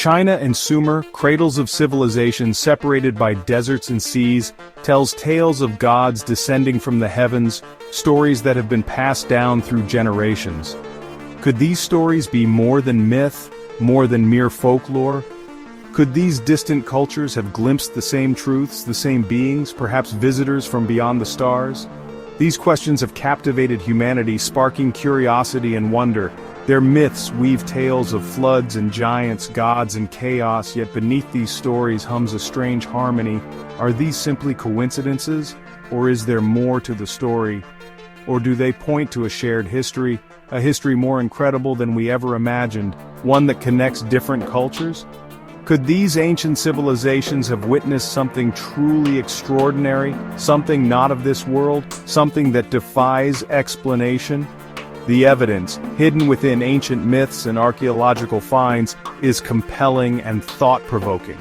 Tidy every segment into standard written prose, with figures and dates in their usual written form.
China and Sumer, cradles of civilization separated by deserts and seas, tells tales of gods descending from the heavens, stories that have been passed down through generations. Could these stories be more than myth, more than mere folklore? Could these distant cultures have glimpsed the same truths, the same beings, perhaps visitors from beyond the stars? These questions have captivated humanity, sparking curiosity and wonder. Their myths weave tales of floods and giants, gods and chaos, yet beneath these stories hums a strange harmony. Are these simply coincidences, or is there more to the story? Or do they point to a shared history, a history more incredible than we ever imagined, one that connects different cultures? Could these ancient civilizations have witnessed something truly extraordinary, something not of this world, something that defies explanation? The evidence, hidden within ancient myths and archaeological finds, is compelling and thought-provoking.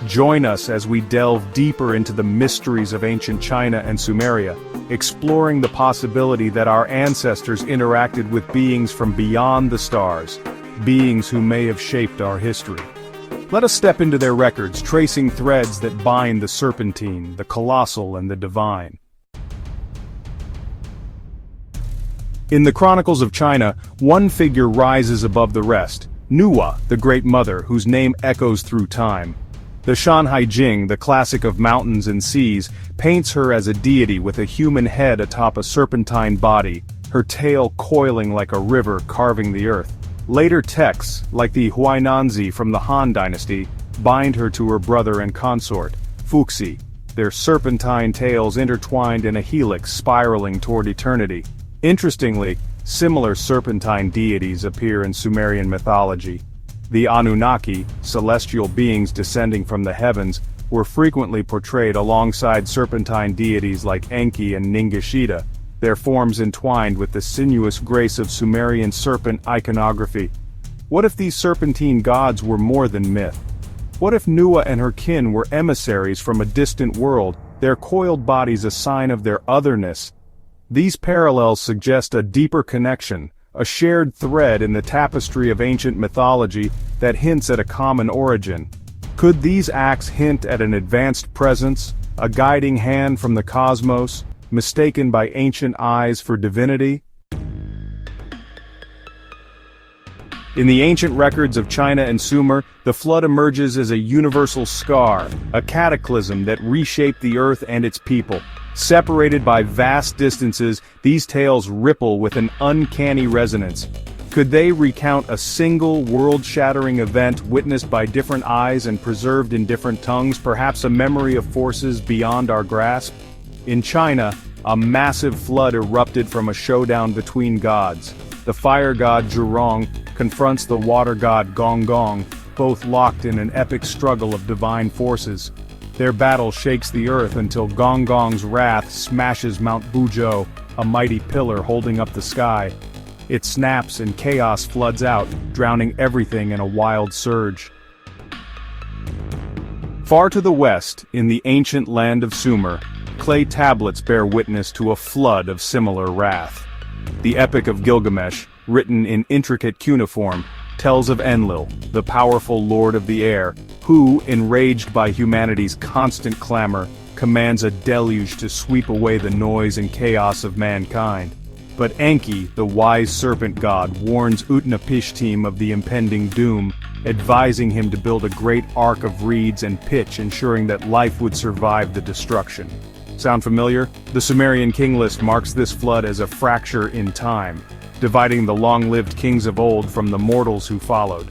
Join us as we delve deeper into the mysteries of ancient China and Sumeria, exploring the possibility that our ancestors interacted with beings from beyond the stars, beings who may have shaped our history. Let us step into their records, tracing threads that bind the serpentine, the colossal, and the divine. In the Chronicles of China, one figure rises above the rest, Nüwa, the Great Mother, whose name echoes through time. The Shanhai Jing, the classic of mountains and seas, paints her as a deity with a human head atop a serpentine body, her tail coiling like a river carving the earth. Later texts, like the Huainanzi from the Han dynasty, bind her to her brother and consort, Fuxi, their serpentine tails intertwined in a helix spiraling toward eternity. Interestingly, similar serpentine deities appear in Sumerian mythology. The Anunnaki, celestial beings descending from the heavens, were frequently portrayed alongside serpentine deities like Enki and Ningishida, their forms entwined with the sinuous grace of Sumerian serpent iconography. What if these serpentine gods were more than myth? What if Nüwa and her kin were emissaries from a distant world, their coiled bodies a sign of their otherness? These parallels suggest a deeper connection, a shared thread in the tapestry of ancient mythology that hints at a common origin. Could these acts hint at an advanced presence, a guiding hand from the cosmos, mistaken by ancient eyes for divinity? In the ancient records of China and Sumer, the flood emerges as a universal scar, a cataclysm that reshaped the earth and its people. Separated by vast distances, these tales ripple with an uncanny resonance. Could they recount a single world-shattering event witnessed by different eyes and preserved in different tongues, perhaps a memory of forces beyond our grasp? In China, a massive flood erupted from a showdown between gods. The fire god Zhurong confronts the water god Gonggong, both locked in an epic struggle of divine forces. Their battle shakes the earth until Gonggong's wrath smashes Mount Buzhou, a mighty pillar holding up the sky. It snaps and chaos floods out, drowning everything in a wild surge. Far to the west, in the ancient land of Sumer, clay tablets bear witness to a flood of similar wrath. The Epic of Gilgamesh, written in intricate cuneiform, tells of Enlil, the powerful lord of the air, who, enraged by humanity's constant clamor, commands a deluge to sweep away the noise and chaos of mankind. But Enki, the wise serpent god, warns Utnapishtim of the impending doom, advising him to build a great ark of reeds and pitch, ensuring that life would survive the destruction. Sound familiar? The Sumerian king list marks this flood as a fracture in time, dividing the long-lived kings of old from the mortals who followed.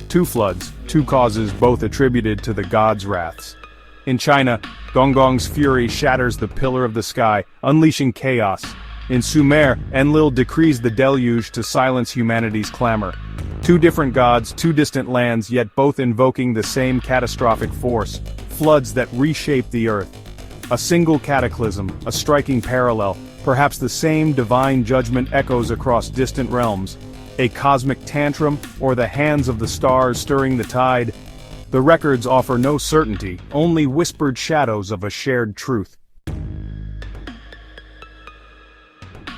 Two floods, two causes, both attributed to the gods' wraths. In China, Gonggong's fury shatters the pillar of the sky, unleashing chaos. In Sumer, Enlil decrees the deluge to silence humanity's clamor. Two different gods, two distant lands, yet both invoking the same catastrophic force, floods that reshape the earth. A single cataclysm, a striking parallel, perhaps the same divine judgment echoes across distant realms. A cosmic tantrum, or the hands of the stars stirring the tide? The records offer no certainty, only whispered shadows of a shared truth.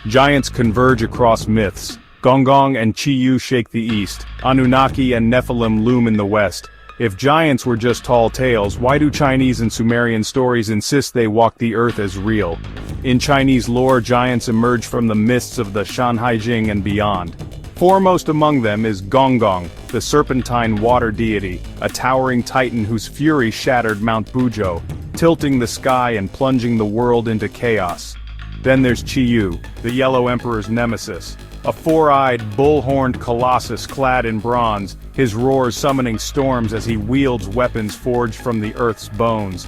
Giants converge across myths. Gonggong and Chiyou shake the east. Anunnaki and Nephilim loom in the west. If giants were just tall tales, why do Chinese and Sumerian stories insist they walk the earth as real? In Chinese lore, giants emerge from the mists of the Shanhaijing and beyond. Foremost among them is Gonggong, the serpentine water deity, a towering titan whose fury shattered Mount Buzhou, tilting the sky and plunging the world into chaos. Then there's Chiyou, the Yellow Emperor's nemesis, a four-eyed, bull-horned colossus clad in bronze, his roars summoning storms as he wields weapons forged from the earth's bones.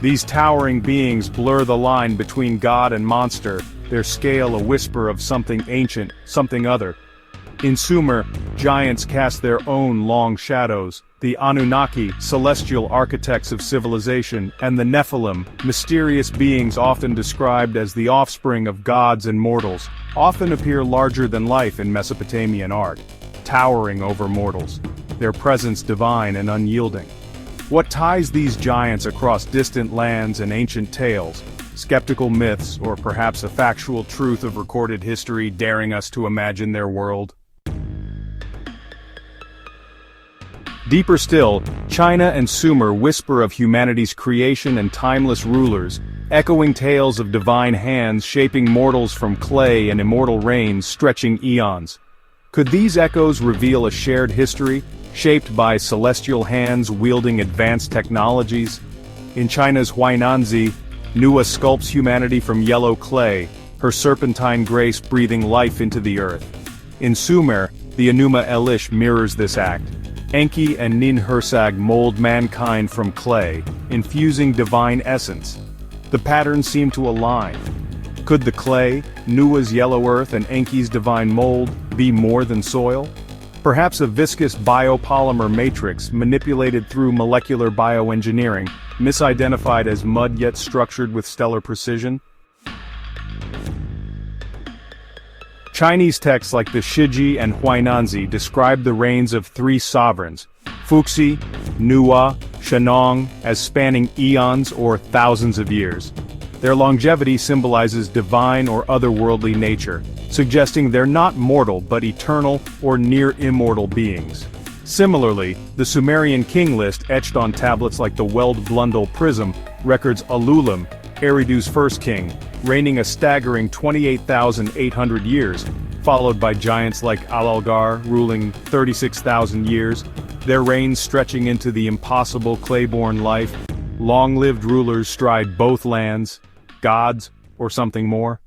These towering beings blur the line between god and monster, their scale a whisper of something ancient, something other. In Sumer, giants cast their own long shadows, the Anunnaki, celestial architects of civilization, and the Nephilim, mysterious beings often described as the offspring of gods and mortals, often appear larger than life in Mesopotamian art, towering over mortals, their presence divine and unyielding. What ties these giants across distant lands and ancient tales? Skeptical myths, or perhaps a factual truth of recorded history daring us to imagine their world? Deeper still, China and Sumer whisper of humanity's creation and timeless rulers, echoing tales of divine hands shaping mortals from clay and immortal reigns stretching eons. Could these echoes reveal a shared history, shaped by celestial hands wielding advanced technologies? In China's Huainanzi, Nüwa sculpts humanity from yellow clay, her serpentine grace breathing life into the earth. In Sumer, the Enuma Elish mirrors this act. Enki and Ninhursag mold mankind from clay, infusing divine essence. The patterns seem to align. Could the clay, Nuwa's yellow earth and Enki's divine mold, be more than soil? Perhaps a viscous biopolymer matrix manipulated through molecular bioengineering, misidentified as mud yet structured with stellar precision? Chinese texts like the Shiji and Huainanzi describe the reigns of three sovereigns, Fuxi, Nüwa, Shennong, as spanning eons or thousands of years. Their longevity symbolizes divine or otherworldly nature, suggesting they're not mortal but eternal or near-immortal beings. Similarly, the Sumerian king list etched on tablets like the Weld-Blundell prism records Alulim, Eridu's first king, reigning a staggering 28,800 years, followed by giants like Algar ruling 36,000 years, their reigns stretching into the impossible clay-born life. Long-lived rulers stride both lands, gods, or something more.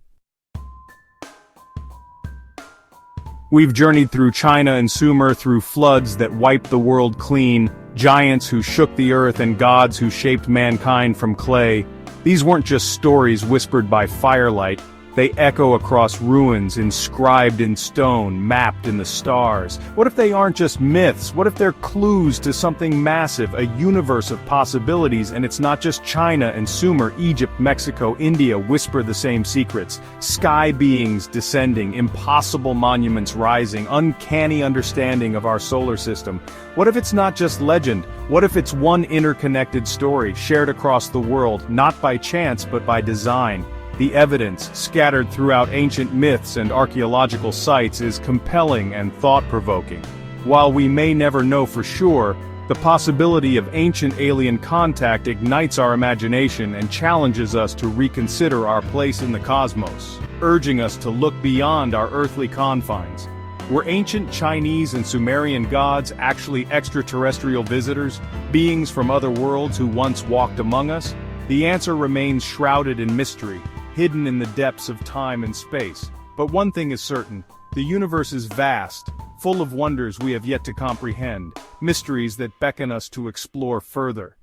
We've journeyed through China and Sumer, through floods that wiped the world clean, giants who shook the earth and gods who shaped mankind from clay. These weren't just stories whispered by firelight, they echo across ruins, inscribed in stone, mapped in the stars. What if they aren't just myths? What if they're clues to something massive, a universe of possibilities, and it's not just China and Sumer, Egypt, Mexico, India whisper the same secrets. Sky beings descending, impossible monuments rising, uncanny understanding of our solar system. What if it's not just legend? What if it's one interconnected story, shared across the world, not by chance but by design? The evidence, scattered throughout ancient myths and archaeological sites, is compelling and thought-provoking. While we may never know for sure, the possibility of ancient alien contact ignites our imagination and challenges us to reconsider our place in the cosmos, urging us to look beyond our earthly confines. Were ancient Chinese and Sumerian gods actually extraterrestrial visitors, beings from other worlds who once walked among us? The answer remains shrouded in mystery, hidden in the depths of time and space. But one thing is certain, the universe is vast, full of wonders we have yet to comprehend, mysteries that beckon us to explore further.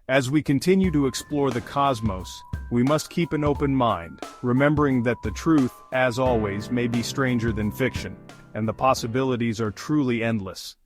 As we continue to explore the cosmos, we must keep an open mind, remembering that the truth, as always, may be stranger than fiction, and the possibilities are truly endless.